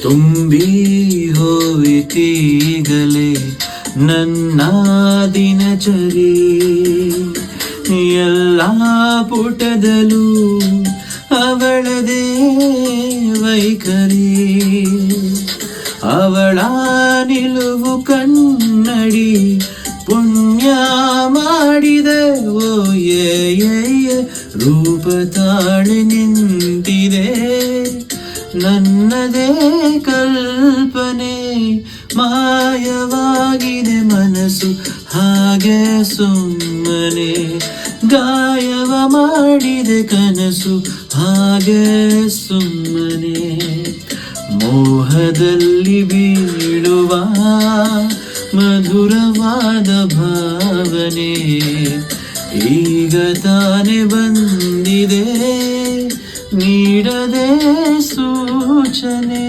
ತುಂಬಿ ಹೋಯಿತೀಗಲೇ ನನ್ನ ದಿನಚರಿ, ಎಲ್ಲ ಪುಟದಲ್ಲೂ ಅವಳದೇ ವೈಖರಿ, ಅವಳ ನಿಲುವು ಕನ್ನಡಿ ಪುಣ್ಯ ಮಾಡಿದೆ ಓ ರೂಪ ತಾಳೆ ನಿಂತಿದೆ ನನ್ನದೇ ಕಲ್ಪನೆ, ಮಾಯವಾಗಿದೆ ಮನಸ್ಸು ಹಾಗೆ ಸುಮ್ಮನೆ, ಗಾಯವ ಮಾಡಿದೆ ಕನಸು ಹಾಗೆ ಸುಮ್ಮನೆ, ಮೋಹದಲ್ಲಿ ಬೀಳುವ ಮಧುರವಾದ ಭಾವನೆ ಈಗ ತಾನೆ ಬಂದಿದೆ ನೀಡದೆ ಸೂಚನೆ.